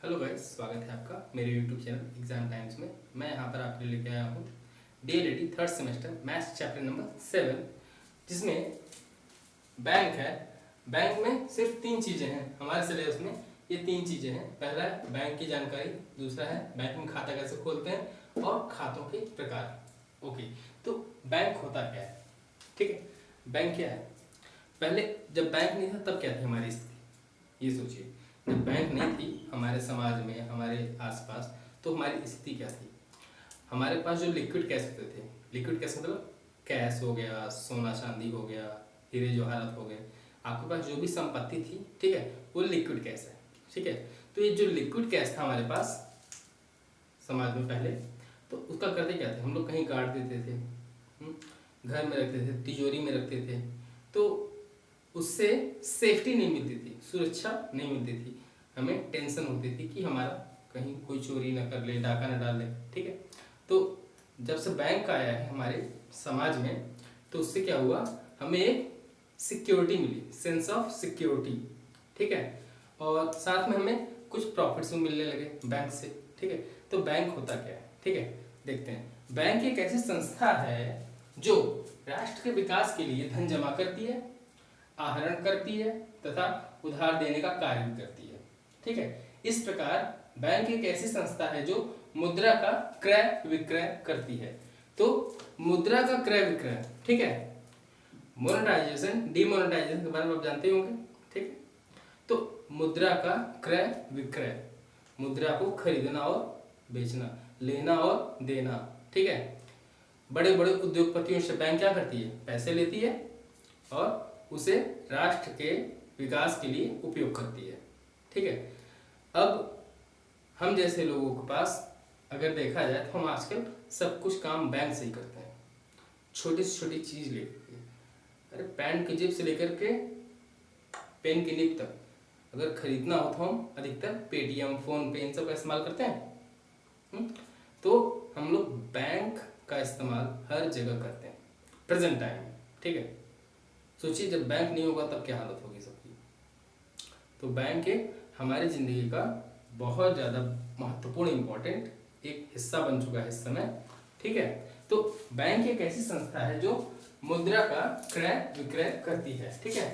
Hello guys, स्वागत है आपका मेरे यूट्यूब चैनल एग्जाम टाइम्स में। मैं यहाँ पर आपके लिए लेके आया हूँ DElEd third semester maths chapter number 7, जिसमें बैंक है। बैंक में सिर्फ 3 चीज़ें हैं हमारे सिलेबस में। ये 3 चीज़ें हैं। पहला है बैंक की जानकारी, दूसरा है बैंक में खाता कैसे खोलते हैं, और खातों के प्रकार। ओके, तो बैंक होता क्या है? ठीक है, बैंक क्या है? पहले जब बैंक नहीं था तब क्या थी हमारी स्थिति, ये सोचिए। जब बैंक नहीं थी हमारे समाज में, हमारे आसपास, तो हमारी स्थिति क्या थी? हमारे पास जो लिक्विड कैश होते थे, लिक्विड कैश मतलब कैश हो गया, सोना चांदी हो गया, हीरे जवाहरात हो गए, आपके पास जो भी संपत्ति थी, ठीक है, वो लिक्विड कैश है। ठीक है, तो ये जो लिक्विड कैश था हमारे पास समाज में पहले, तो उसका करते क्या थे हम लोग? कहीं गाड़ देते थे, घर में रखते थे, तिजोरी में रखते थे, तो उससे सेफ्टी नहीं मिलती थी, सुरक्षा नहीं मिलती थी। हमें टेंशन होती थी कि हमारा कहीं कोई चोरी ना कर ले, डाका ना डाल ले। ठीक है, तो जब से बैंक आया है हमारे समाज में, तो उससे क्या हुआ? हमें एक सिक्योरिटी मिली, सेंस ऑफ सिक्योरिटी। ठीक है, और साथ में हमें कुछ प्रॉफिट्स भी मिलने लगे बैंक से। ठीक है, तो बैंक होता क्या है? ठीक है, देखते हैं। बैंक एक ऐसी संस्था है जो राष्ट्र के विकास के लिए धन जमा करती है, आहरण करती है तथा उधार देने का कार्य भी करती है। ठीक है, इस प्रकार बैंक एक ऐसी संस्था है जो मुद्रा का क्रय विक्रय करती है। तो मुद्रा का क्रय विक्रय, ठीक है, मोनेटाइजेशन डिमोनेटाइजेशन के बारे में आप जानते होंगे। ठीक है, तो मुद्रा का क्रय विक्रय, मुद्रा को खरीदना और बेचना, लेना और देना। ठीक है, बड़े बड़े उद्योगपतियों से बैंक क्या करती है? पैसे लेती है और उसे राष्ट्र के विकास के लिए उपयोग करती है। ठीक है, अब हम जैसे लोगों के पास अगर देखा जाए तो हम आजकल सब कुछ काम बैंक से ही करते हैं। छोटी से छोटी चीज लेके, अरे पैंट की जेब से लेकर के पेन की निब तक अगर खरीदना हो तो हम अधिकतर पेटीएम, फोन पे, इन सब का इस्तेमाल करते हैं। तो हम लोग बैंक का इस्तेमाल हर जगह करते हैं प्रेजेंट टाइम में। ठीक है, सोचिए जब बैंक नहीं होगा तब क्या हालत होगी सबकी। तो बैंक एक हमारी जिंदगी का बहुत ज़्यादा महत्वपूर्ण इम्पोर्टेंट एक हिस्सा बन चुका है इस समय। ठीक है, तो बैंक एक ऐसी संस्था है जो मुद्रा का क्रय विक्रय करती है। ठीक है,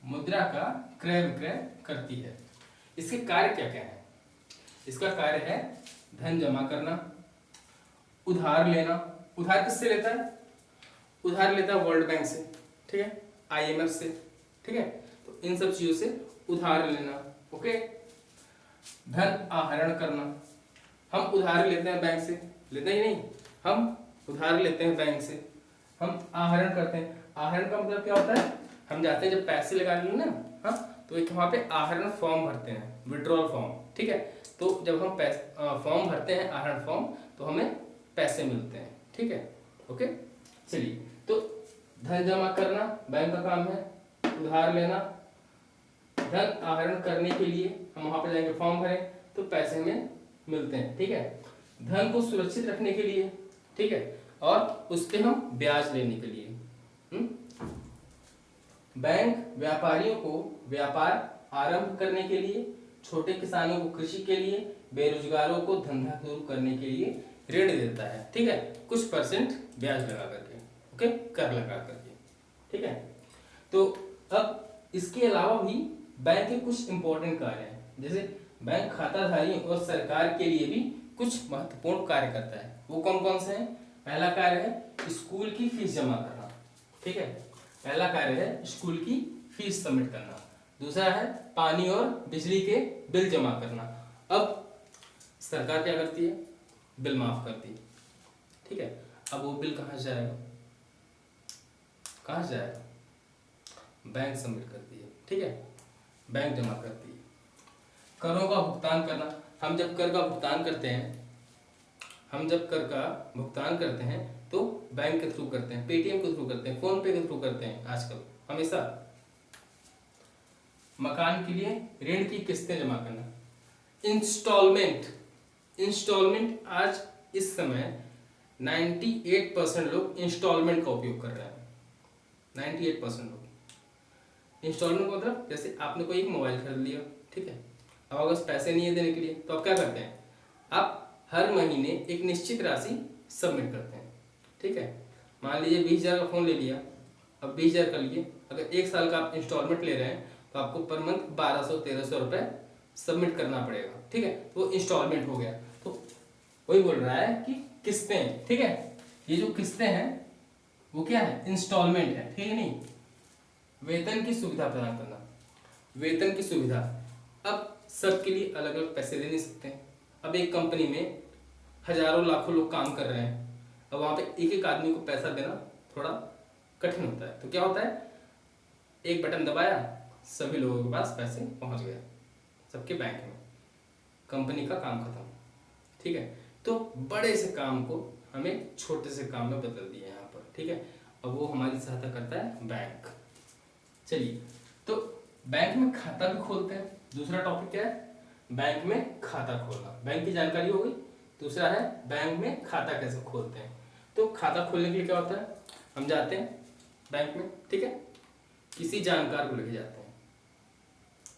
मुद्रा का क्रय विक्रय करती है। इसके कार्य क्या क्या है? इसका कार्य है धन जमा करना, उधार लेना। उधार किससे लेता है? उधार लेता है वर्ल्ड बैंक से, ठीक है, आईएमएफ से। ठीक है, तो इन सब चीजों से उधार लेना। ओके, धन आहरण करना, हम उधार लेते हैं बैंक से, लेते ही नहीं, हम उधार लेते हैं बैंक से, हम आहरण करते हैं। आहरण का मतलब क्या होता है? हम जाते हैं जब पैसे लगाने ना, हाँ, तो एक वहां पे आहरण फॉर्म भरते हैं, विड्रॉल फॉर्म। ठीक है, तो जब हम फॉर्म भरते हैं, आहरण फॉर्म, तो हमें पैसे मिलते हैं। ठीक है, ओके, चलिए, तो धन जमा करना बैंक का काम है, उधार लेना, धन आहरण करने के लिए हम वहां पर जाएंगे, फॉर्म भरें तो पैसे हमें मिलते हैं। ठीक है, धन को सुरक्षित रखने के लिए, ठीक है, और उस पर हम ब्याज लेने के लिए। बैंक व्यापारियों को व्यापार आरंभ करने के लिए, छोटे किसानों को कृषि के लिए, बेरोजगारों को धंधा शुरू करने के लिए ऋण देता है। ठीक है, कुछ परसेंट ब्याज लगा करके, ओके, कर लगा करके। ठीक है, तो अब इसके अलावा भी बैंक के कुछ इंपॉर्टेंट कार्य हैं, जैसे बैंक खाताधारियों और सरकार के लिए भी कुछ महत्वपूर्ण कार्य करता है। वो कौन कौन से हैं? पहला कार्य है स्कूल की फीस जमा करना। ठीक है, पहला कार्य है स्कूल की फीस सबमिट करना। दूसरा है पानी और बिजली के बिल जमा करना। अब सरकार क्या करती है? बिल माफ करती है। ठीक है, अब वो बिल कहाँ जाएगा? कहाँ जाएगा? बैंक सबमिट करती है। ठीक है, बैंक जमा करती है। करों का भुगतान करना, हम जब कर का भुगतान करते हैं, हम जब कर का भुगतान करते हैं तो बैंक के थ्रू करते हैं, पेटीएम के थ्रू करते हैं, फोन पे के थ्रू करते हैं आजकल हमेशा। मकान के लिए ऋण की किस्तें जमा करना, इंस्टॉलमेंट। इंस्टॉलमेंट आज इस समय 98% लोग इंस्टॉलमेंट का उपयोग कर रहे हैं। 98% लोग इंस्टॉलमेंट मतलब जैसे आपने कोई एक मोबाइल खरीद लिया, ठीक है, अब अगर पैसे नहीं है देने के लिए तो आप क्या करते हैं, आप हर महीने एक निश्चित राशि सबमिट करते हैं। ठीक है, मान लीजिए 20,000 का फ़ोन ले लिया, अब 20,000 कर लिए, अगर 1 साल का आप इंस्टॉलमेंट ले रहे हैं तो आपको पर मंथ 1200-1300 रुपये सबमिट करना पड़ेगा। ठीक है, तो वो इंस्टॉलमेंट हो गया। तो वही बोल रहा है कि किस्तें, ठीक है, ये जो किस्तें हैं वो क्या है, इंस्टॉलमेंट है। ठीक है, नहीं, वेतन की सुविधा प्रदान करना, वेतन की सुविधा। अब सबके लिए अलग अलग पैसे दे नहीं सकते हैं। अब एक कंपनी में हजारों लाखों लोग काम कर रहे हैं, अब वहाँ पे एक एक आदमी को पैसा देना थोड़ा कठिन होता है। तो क्या होता है, एक बटन दबाया, सभी लोगों के पास पैसे पहुँच गए, सबके बैंक में, कंपनी का काम खत्म। ठीक है, तो बड़े से काम को हमें छोटे से काम में बदल दिया यहाँ पर। ठीक है, अब वो हमारी सहायता करता है बैंक। चलिए, तो बैंक में खाता भी खोलते हैं। दूसरा टॉपिक क्या है, बैंक में खाता खोलना, बैंक की जानकारी हो गई। दूसरा है बैंक में खाता कैसे खोलते हैं। तो खाता खोलने के लिए क्या होता है, हम जाते हैं बैंक में, ठीक है, किसी जानकार को लेके जाते हैं।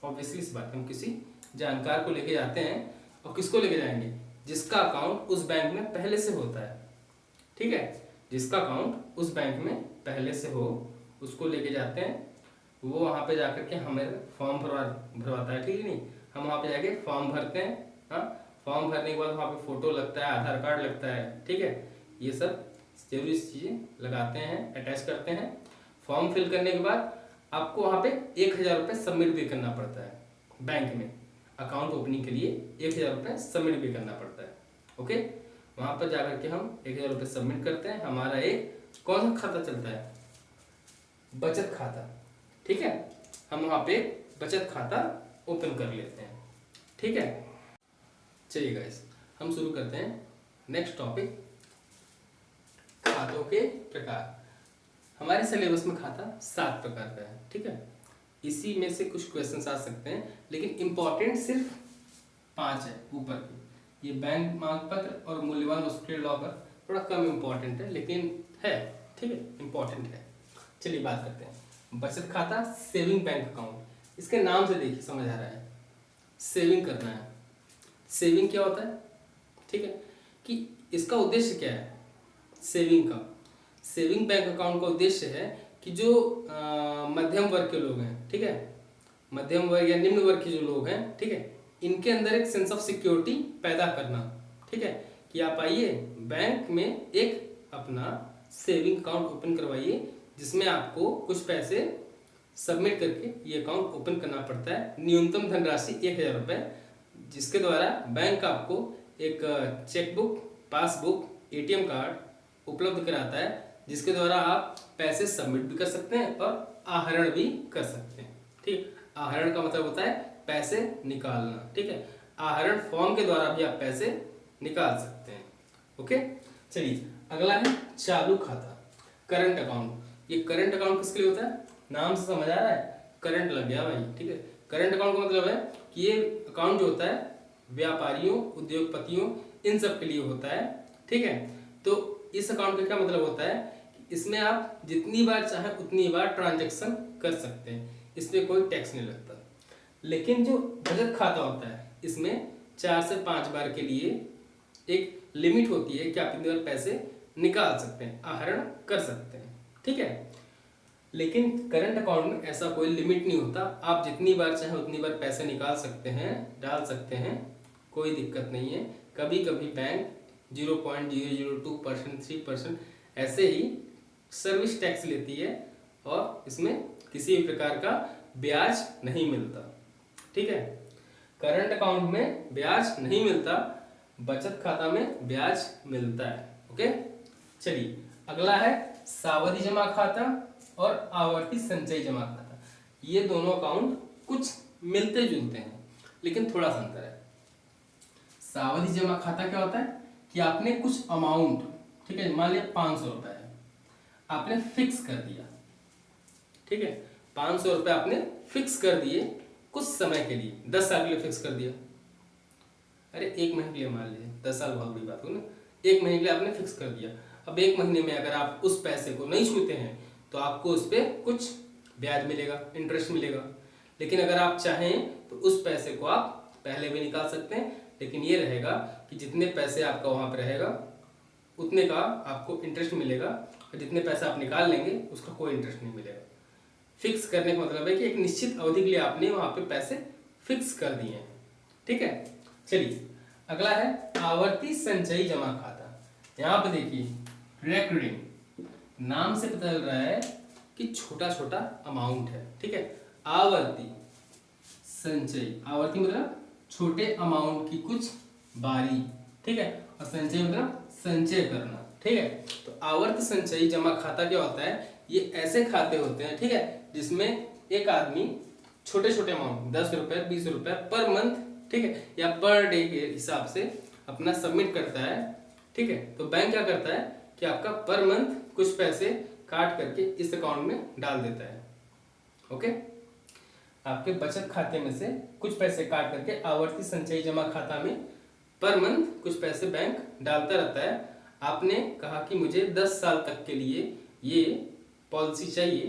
ऑब्वियसली इस बात हम किसी जानकार को लेके जाते हैं, और किसको लेके जाएंगे, जिसका अकाउंट उस बैंक में पहले से होता है। ठीक है, जिसका अकाउंट उस बैंक में पहले से हो, उसको लेके जाते हैं। वो वहाँ पे जाकर के हमें फॉर्म भरवाता है। ठीक है, नहीं, हम वहाँ पे जाके फॉर्म भरते हैं। हाँ, फॉर्म भरने के बाद वहाँ पे फोटो लगता है, आधार कार्ड लगता है। ठीक है, ये सब जरूरी चीज़ें लगाते हैं, अटैच करते हैं। फॉर्म फिल करने के बाद आपको वहाँ पे 1,000 रुपये सबमिट भी करना पड़ता है। बैंक में अकाउंट ओपनिंग के लिए 1,000 रुपये सबमिट भी करना पड़ता है। ओके, वहाँ पर जाकर के हम 1,000 रुपये सबमिट करते हैं। हमारा एक कौन सा खाता चलता है, बचत खाता। ठीक है, हम वहाँ पे बचत खाता ओपन कर लेते हैं। ठीक है, चलिए गाइस, हम शुरू करते हैं नेक्स्ट टॉपिक, खातों के प्रकार। हमारे सिलेबस में खाता 7 प्रकार का है। ठीक है, इसी में से कुछ क्वेश्चंस आ सकते हैं, लेकिन इंपॉर्टेंट सिर्फ 5 है ऊपर के। ये बैंक मांग पत्र और मूल्यवान वस्तु के लॉकर थोड़ा कम इंपॉर्टेंट है, लेकिन है, ठीक है, इंपॉर्टेंट है। चलिए बात करते हैं बचत खाता, सेविंग बैंक अकाउंट। इसके नाम से देखिए समझ आ रहा है, सेविंग करना है। सेविंग क्या होता है, ठीक है, कि इसका उद्देश्य क्या है सेविंग का। सेविंग बैंक अकाउंट का उद्देश्य है कि जो मध्यम वर्ग के लोग हैं, ठीक है, मध्यम वर्ग या निम्न वर्ग के जो लोग हैं, ठीक है, इनके अंदर एक सेंस ऑफ सिक्योरिटी पैदा करना। ठीक है, कि आप आइए बैंक में एक अपना सेविंग अकाउंट ओपन करवाइए, जिसमें आपको कुछ पैसे सबमिट करके ये अकाउंट ओपन करना पड़ता है। न्यूनतम धनराशि 1,000 रुपये, जिसके द्वारा बैंक आपको एक चेकबुक, पासबुक, ATM कार्ड उपलब्ध कराता है, जिसके द्वारा आप पैसे सबमिट भी कर सकते हैं और आहरण भी कर सकते हैं। ठीक, आहरण का मतलब होता है पैसे निकालना। ठीक है, आहरण फॉर्म के द्वारा भी आप पैसे निकाल सकते हैं। ओके, चलिए अगला है चालू खाता, करंट अकाउंट। ये करंट अकाउंट किसके लिए होता है, नाम से समझ आ रहा है, करंट लग गया भाई। ठीक है, करंट अकाउंट का मतलब है कि ये अकाउंट जो होता है व्यापारियों, उद्योगपतियों, इन सब के लिए होता है। ठीक है, तो इस अकाउंट का क्या मतलब होता है, इसमें आप जितनी बार चाहे उतनी बार ट्रांजैक्शन कर सकते हैं, इसमें कोई टैक्स नहीं लगता। लेकिन जो बचत खाता होता है, इसमें 4 से 5 बार के लिए एक लिमिट होती है कि आप इतनी बार पैसे निकाल सकते हैं, आहरण कर सकते हैं। ठीक है, लेकिन करंट अकाउंट में ऐसा कोई लिमिट नहीं होता, आप जितनी बार चाहे उतनी बार पैसे निकाल सकते हैं, डाल सकते हैं, कोई दिक्कत नहीं है। कभी कभी बैंक 0.002%, 3% ऐसे ही सर्विस टैक्स लेती है, और इसमें किसी भी प्रकार का ब्याज नहीं मिलता। ठीक है, करंट अकाउंट में ब्याज नहीं मिलता, बचत खाता में ब्याज मिलता है। ओके, चलिए अगला है सावधि जमा खाता और आवर्ती संचयी जमा खाता। ये दोनों अकाउंट कुछ मिलते जुलते हैं, लेकिन थोड़ा सा अंतर है। सावधि जमा खाता क्या होता है कि आपने कुछ अमाउंट, ठीक है, मान लिया 500 रुपये है, आपने फिक्स कर दिया। ठीक है, 500 रुपये आपने फिक्स कर दिए कुछ समय के लिए, 10 साल के लिए फिक्स कर दिया। अरे 1 महीने के लिए मान लीजिए, 10 साल बहुत बड़ी बात हो ना, 1 महीने के लिए आपने फिक्स कर दिया। अब 1 महीने में अगर आप उस पैसे को नहीं छूते हैं तो आपको उस पर कुछ ब्याज मिलेगा, इंटरेस्ट मिलेगा। लेकिन अगर आप चाहें तो उस पैसे को आप पहले भी निकाल सकते हैं, लेकिन ये रहेगा कि जितने पैसे आपका वहाँ पर रहेगा उतने का आपको इंटरेस्ट मिलेगा, और जितने पैसे आप निकाल लेंगे उसका कोई इंटरेस्ट नहीं मिलेगा। फिक्स करने का मतलब है कि एक निश्चित अवधि के लिए आपने वहाँ पे पैसे फिक्स कर दिए हैं। ठीक है, चलिए अगला है आवर्ती संचयी जमा खाता। यहाँ पे देखिए रेकरिंग, नाम से पता चल रहा है कि छोटा छोटा अमाउंट है। ठीक है, आवर्ती संचयी, आवर्ती मतलब छोटे अमाउंट की कुछ बारी। ठीक है, और संचय मतलब संचय करना। ठीक है, तो आवर्त संचयी जमा खाता क्या होता है, ये ऐसे खाते होते हैं, ठीक है, जिसमें एक आदमी छोटे छोटे अमाउंट 10 रुपए 20 रुपए पर मंथ, ठीक है, या पर डे के हिसाब से अपना सबमिट करता है। ठीक है, तो बैंक क्या करता है कि आपका पर मंथ कुछ पैसे काट करके इस अकाउंट में डाल देता है। ओके, आपके बचत खाते में से कुछ पैसे काट करके आवर्ती संचयी जमा खाता में पर मंथ कुछ पैसे बैंक डालता रहता है। आपने कहा कि मुझे 10 साल तक के लिए ये पॉलिसी चाहिए,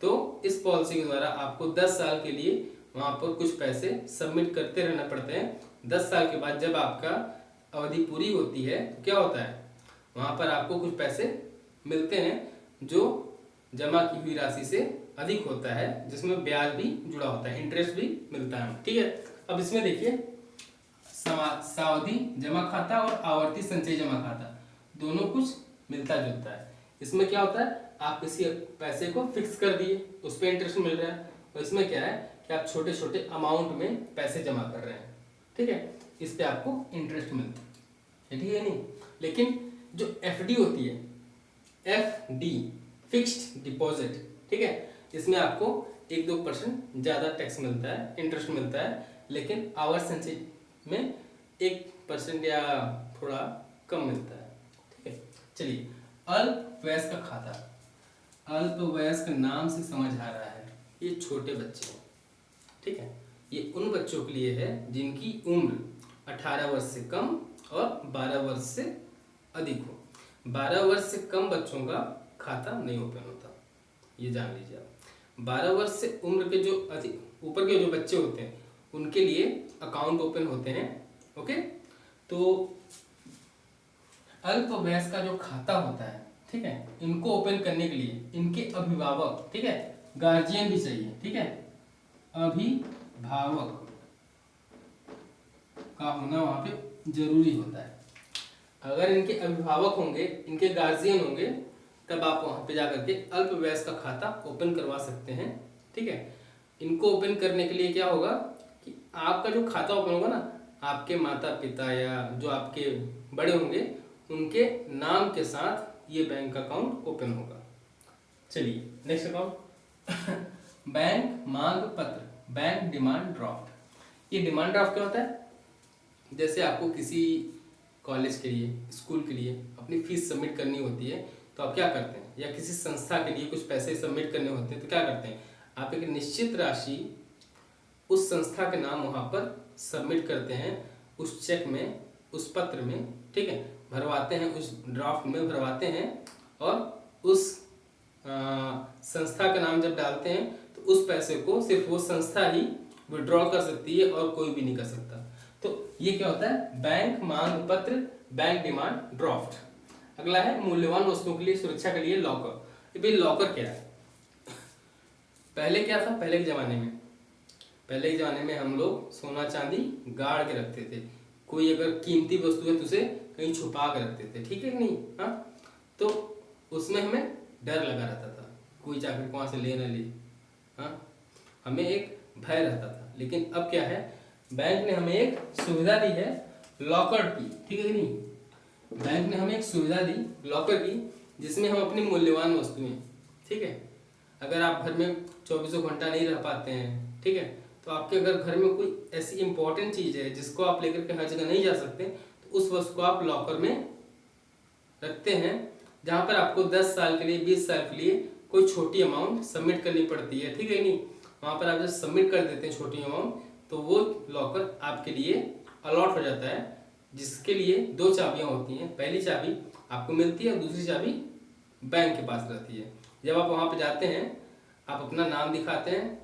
तो इस पॉलिसी के द्वारा आपको 10 साल के लिए वहाँ पर कुछ पैसे सबमिट करते रहना पड़ते हैं। 10 साल के बाद जब आपका अवधि पूरी होती है तो क्या होता है, वहाँ पर आपको कुछ पैसे मिलते हैं जो जमा की हुई राशि से अधिक होता है, जिसमें ब्याज भी जुड़ा होता है, इंटरेस्ट भी मिलता है। ठीक है, अब इसमें देखिए सावधि जमा खाता और आवर्ती संचयी जमा खाता दोनों कुछ मिलता जुलता है। इसमें क्या होता है, आप किसी पैसे को फिक्स कर दिए, उस पर इंटरेस्ट मिल रहा है, और इसमें क्या है कि आप छोटे छोटे अमाउंट में पैसे जमा कर रहे हैं। ठीक है, इस पे आपको इंटरेस्ट मिलता है। ठीक है नहीं, लेकिन जो एफडी होती है, एफडी फिक्स्ड डिपॉजिट, ठीक है, इसमें आपको 1-2% ज़्यादा टैक्स मिलता है, इंटरेस्ट मिलता है, लेकिन आवर्त संचय में 1% या थोड़ा कम मिलता है। ठीक है, चलिए अल्प वयस्क का खाता। अल्प वयस्क नाम से समझ आ रहा है ये छोटे बच्चे हैं। ठीक है, ये उन बच्चों के लिए है जिनकी उम्र 18 वर्ष से कम और 12 वर्ष से अधिक हो। 12 वर्ष से कम बच्चों का खाता नहीं ओपन होता, ये जान लीजिए आप। 12 वर्ष से उम्र के जो अधिक ऊपर के जो बच्चे होते हैं उनके लिए अकाउंट ओपन होते हैं। ओके, तो अल्प वयस्क का जो खाता होता है, ठीक है, इनको ओपन करने के लिए इनके अभिभावक, ठीक है, गार्जियन भी चाहिए। ठीक है, अभिभावक का होना वहां पे जरूरी होता है। अगर इनके अभिभावक होंगे, इनके गार्जियन होंगे, तब आप वहां पे जाकर के अल्प वयस्क का खाता ओपन करवा सकते हैं। ठीक है, इनको ओपन करने के लिए क्या होगा कि आपका जो खाता ओपन होगा ना, आपके माता पिता या जो आपके बड़े होंगे उनके नाम के साथ ये बैंक अकाउंट ओपन होगा। चलिए नेक्स्ट अकाउंट बैंक मांग पत्र, बैंक डिमांड ड्राफ्ट। ये डिमांड ड्राफ्ट क्या होता है, जैसे आपको किसी कॉलेज के लिए, स्कूल के लिए अपनी फीस सबमिट करनी होती है, तो आप क्या करते हैं, या किसी संस्था के लिए कुछ पैसे सबमिट करने होते हैं, तो क्या करते हैं, आप एक निश्चित राशि उस संस्था के नाम वहाँ पर सबमिट करते हैं, उस चेक में, उस पत्र में, ठीक है, भरवाते हैं, उस ड्राफ्ट में भरवाते हैं, और उस संस्था का नाम जब डालते हैं तो उस पैसे को सिर्फ वो संस्था ही विड्रॉ कर सकती है और कोई भी नहीं कर सकता। तो ये क्या होता है, बैंक मांग पत्र, बैंक डिमांड ड्राफ्ट। अगला है मूल्यवान वस्तुओं के लिए सुरक्षा के लिए लॉकर। ये भाई लॉकर क्या है, पहले क्या था, पहले के ज़माने में हम लोग सोना चांदी गाड़ के रखते थे। कोई अगर कीमती वस्तु है तो उसे कहीं छुपा के रखते थे, ठीक है कि नहीं, हाँ, तो उसमें हमें डर लगा रहता था, कोई जाकर वहाँ से ले न ले, हाँ, हमें एक भय रहता था। लेकिन अब क्या है, बैंक ने हमें एक सुविधा दी है लॉकर की, ठीक है कि नहीं, बैंक ने हमें एक सुविधा दी लॉकर की, जिसमें हम अपनी मूल्यवान वस्तुएं, ठीक है, अगर आप घर में 24 घंटा नहीं रह पाते हैं, ठीक है, तो आपके अगर घर में कोई ऐसी इंपॉर्टेंट चीज़ है जिसको आप लेकर के हर जगह नहीं जा सकते, तो उस वस्तु को आप लॉकर में रखते हैं, जहाँ पर आपको 10 साल के लिए, 20 साल के लिए कोई छोटी अमाउंट सबमिट करनी पड़ती है, ठीक है नहीं, वहाँ पर आप जब सबमिट कर देते हैं छोटी अमाउंट, तो वो लॉकर आपके लिए अलॉट हो जाता है, जिसके लिए 2 चाबियाँ होती हैं। पहली चाबी आपको मिलती है और दूसरी चाबी बैंक के पास रहती है। जब आप वहाँ पर जाते हैं, आप अपना नाम दिखाते हैं,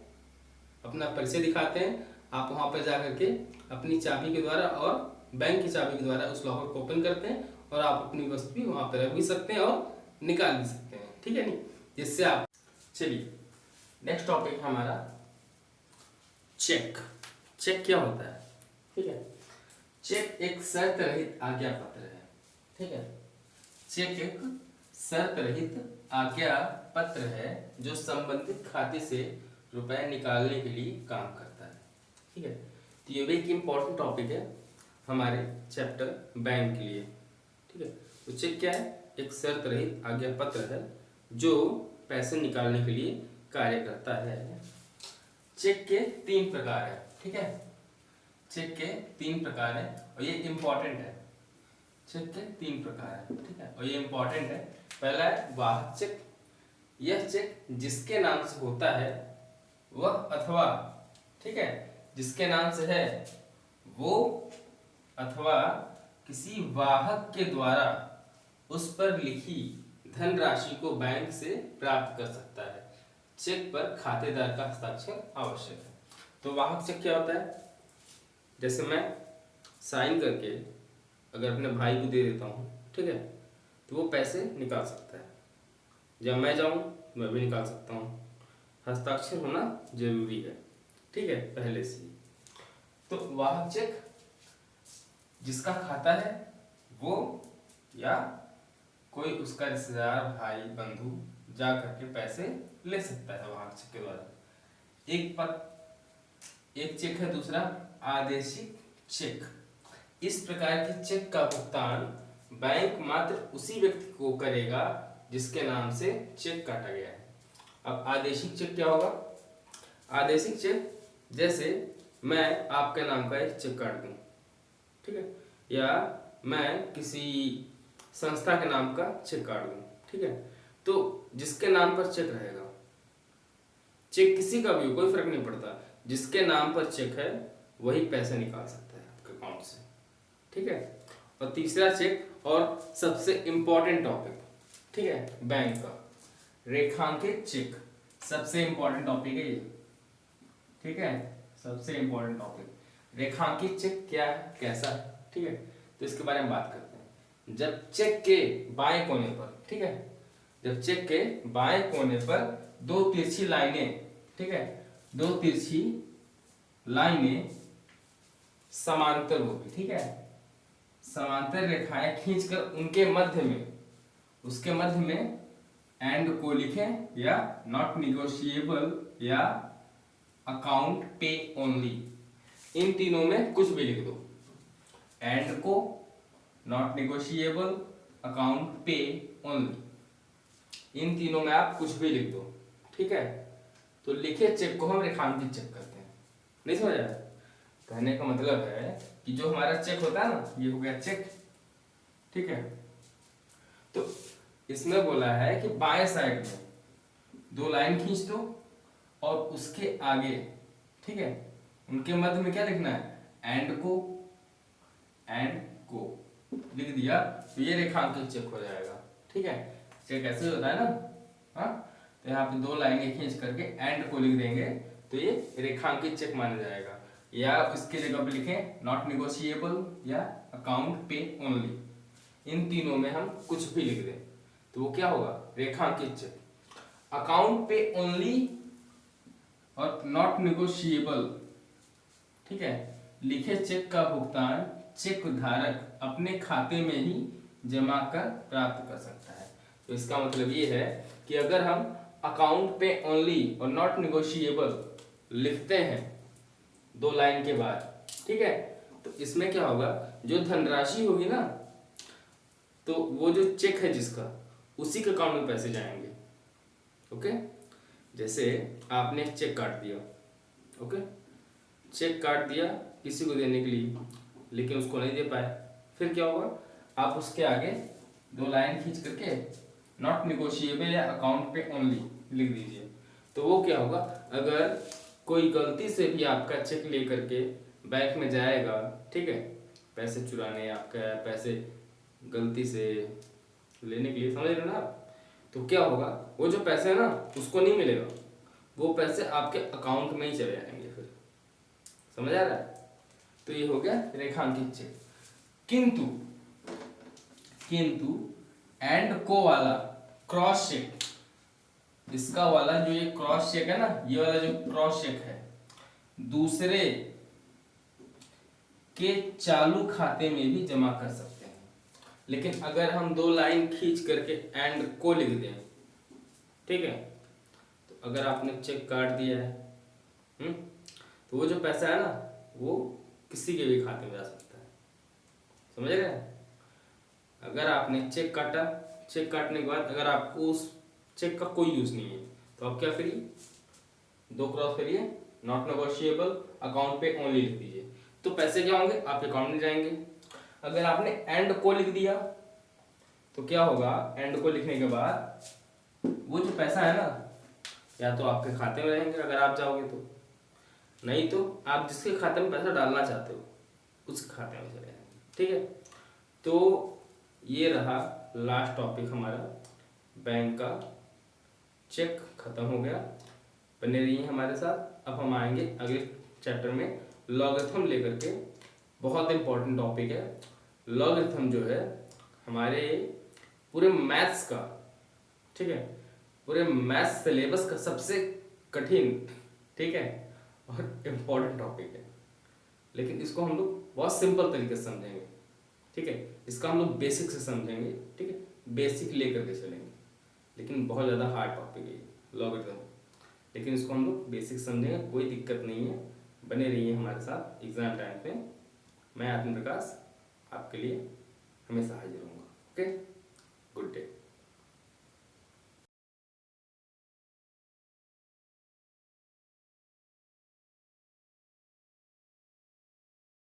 अपना परिचय दिखाते हैं, आप वहाँ पर जा करके अपनी चाबी के द्वारा और बैंक की चाबी के द्वारा उस लॉकर को ओपन करते हैं और आप अपनी वस्तु भी वहाँ पर रख भी सकते हैं और निकाल भी सकते हैं, ठीक है नहीं, जिससे आप। चलिए नेक्स्ट टॉपिक हमारा चेक। चेक क्या होता है, ठीक है। चेक एक शर्त रहित आज्ञा पत्र है, ठीक है। चेक एक शर्त रहित आज्ञा पत्र है जो संबंधित खाते से रुपए निकालने के लिए काम करता है, ठीक है। तो ये भी एक इम्पोर्टेंट टॉपिक है हमारे चैप्टर बैंक के लिए, ठीक है। तो चेक क्या है, एक शर्त रहित आज्ञा पत्र है जो पैसे निकालने के लिए कार्य करता है। चेक के 3 प्रकार है, ठीक है। चेक के 3 प्रकार है और ये इम्पोर्टेंट है। चेक के 3 प्रकार है, ठीक है, और ये इम्पोर्टेंट है। पहला है वाहक चेक। यह चेक जिसके नाम से होता है वह अथवा, ठीक है, जिसके नाम से है वो अथवा किसी वाहक के द्वारा उस पर लिखी धनराशि को बैंक से प्राप्त कर सकता है। चेक पर खातेदार का हस्ताक्षर आवश्यक है। तो वाहक चेक क्या होता है, जैसे मैं साइन करके अगर अपने भाई को दे देता हूँ, ठीक है, तो वो पैसे निकाल सकता है। जब मैं जाऊँ मैं भी निकाल सकता हूँ। हस्ताक्षर होना जरूरी है, ठीक है, पहले से ही। तो वाहक चेक जिसका खाता है वो या कोई उसका रिश्तेदार, भाई, बंधु जा करके पैसे ले सकता है वाहक चेक के द्वारा। एक चेक है दूसरा आदेशिक चेक। इस प्रकार के चेक का भुगतान बैंक मात्र उसी व्यक्ति को करेगा जिसके नाम से चेक काटा गया है। अब आदेशिक चेक क्या होगा, आदेशिक चेक जैसे मैं आपके नाम का एक चेक काट दूं, ठीक है, या मैं किसी संस्था के नाम का चेक काट दूं, ठीक है, तो जिसके नाम पर चेक रहेगा, चेक किसी का भी कोई फर्क नहीं पड़ता, जिसके नाम पर चेक है वही पैसे निकाल सकता है आपके अकाउंट से, ठीक है। और तीसरा चेक और सबसे इंपॉर्टेंट टॉपिक, ठीक है, बैंक का रेखांकित चेक। सबसे इंपॉर्टेंट टॉपिक है ये, ठीक है, सबसे इंपॉर्टेंट टॉपिक। रेखांकित चेक क्या है, कैसा है, ठीक है, तो इसके बारे में बात करते हैं। जब चेक के बाएं कोने पर, ठीक है, जब चेक के बाएं कोने पर 2 तिरछी लाइनें, ठीक है, 2 तिरछी लाइनें समांतर होगी, ठीक है, समांतर रेखाएं खींचकर उनके मध्य में, उसके मध्य में एंड को लिखें या नॉट निगोशिएबल या अकाउंट पे ओनली, इन तीनों में कुछ भी लिख दो। एंड को, नॉट निगोशिएबल, अकाउंट पे ओनली, इन तीनों में आप कुछ भी लिख दो, ठीक है। तो लिखे चेक को हम रेखांकित चेक करते हैं। नहीं समझ आया? कहने का मतलब है कि जो हमारा चेक होता है ना, ये हो गया चेक, ठीक है। तो इसमें बोला है कि बाएं साइड में 2 लाइन खींच दो और उसके आगे, ठीक है, उनके मध्य में क्या लिखना है, एंड को लिख दिया तो ये रेखांकित चेक हो जाएगा, ठीक है। चेक ऐसे होता है ना, हाँ, तो यहाँ पे 2 लाइनें खींच करके एंड को लिख देंगे तो ये रेखांकित चेक माना जाएगा। या इसके जगह पे लिखें नॉट निगोशिएबल या अकाउंट पे ओनली, इन तीनों में हम कुछ भी लिख दें तो वो क्या होगा, रेखांकित चेक। अकाउंट पे ओनली और नॉट निगोशिएबल, ठीक है, लिखे चेक का भुगतान चेक धारक अपने खाते में ही जमा कर प्राप्त कर सकता है। तो इसका मतलब ये है कि अगर हम अकाउंट पे ओनली और नॉट निगोशिएबल लिखते हैं 2 लाइन के बाद, ठीक है, तो इसमें क्या होगा, जो धनराशि होगी ना, तो वो जो चेक है जिसका, उसी के अकाउंट में पैसे जाएंगे, ओके। जैसे आपने एक चेक काट दिया, ओके, चेक काट दिया किसी को देने के लिए, लेकिन उसको नहीं दे पाए, फिर क्या होगा, आप उसके आगे 2 लाइन खींच करके नॉट निगोशिएबल या अकाउंट पे ओनली लिख दीजिए। तो वो क्या होगा, अगर कोई गलती से भी आपका चेक ले करके बैंक में जाएगा, ठीक है, पैसे चुराने, आपका पैसे गलती से लेने के लिए, समझ रहे हो ना, तो क्या होगा, वो जो पैसे है ना उसको नहीं मिलेगा, वो पैसे आपके अकाउंट में ही चले जाएंगे फिर, समझ आ रहा है? तो ये हो गया रेखांकित चेक। किंतु एंड को वाला क्रॉस चेक, इसका वाला जो ये क्रॉस चेक है ना, ये वाला जो क्रॉस चेक है दूसरे के चालू खाते में भी जमा कर सकते हैं। लेकिन अगर हम 2 लाइन खींच करके एंड को लिख दें, ठीक है, तो अगर आपने चेक काट दिया है तो वो जो पैसा है ना वो किसी के भी खाते में जा सकता है। समझ रहे हैं? अगर आपने चेक काटा, चेक काटने के बाद अगर आपको उस चेक का कोई यूज नहीं है तो आप क्या करिए, 2 क्रॉस करिए, नॉट नेगोशिएबल, अकाउंट पे ओनली लिख दीजिए, तो पैसे क्या होंगे आपके अकाउंट में जाएंगे। अगर आपने एंड को लिख दिया तो क्या होगा, एंड को लिखने के बाद वो जो पैसा है ना या तो आपके खाते में रहेंगे अगर आप जाओगे तो, नहीं तो आप जिसके खाते में पैसा डालना चाहते हो उस खाते में चले जाएंगे। ठीक है, तो ये रहा लास्ट टॉपिक हमारा, बैंक का चेक खत्म हो गया। बने रहिए हमारे साथ। अब हम आएंगे अगले चैप्टर में लॉगरिथम लेकर के। बहुत इंपॉर्टेंट टॉपिक है लॉगरिथम, जो है हमारे पूरे मैथ्स का, ठीक है, पूरे मैथ्स सिलेबस का सबसे कठिन, ठीक है, और इम्पोर्टेंट टॉपिक है। लेकिन इसको हम लोग बहुत सिंपल तरीके से समझेंगे। ठीक है, इसका हम लोग बेसिक से समझेंगे। ठीक है, बेसिक लेकर के चलेंगे, लेकिन बहुत ज़्यादा हार्ड टॉपिक है लॉगरिथम, लेकिन इसको हम लोग बेसिक समझेंगे, कोई दिक्कत नहीं है। बने रहिए हमारे साथ एग्जाम टाइम पे। मैं आत्म प्रकाश आपके लिए हमेशा हाजिर रहूँगा। Okay, good day.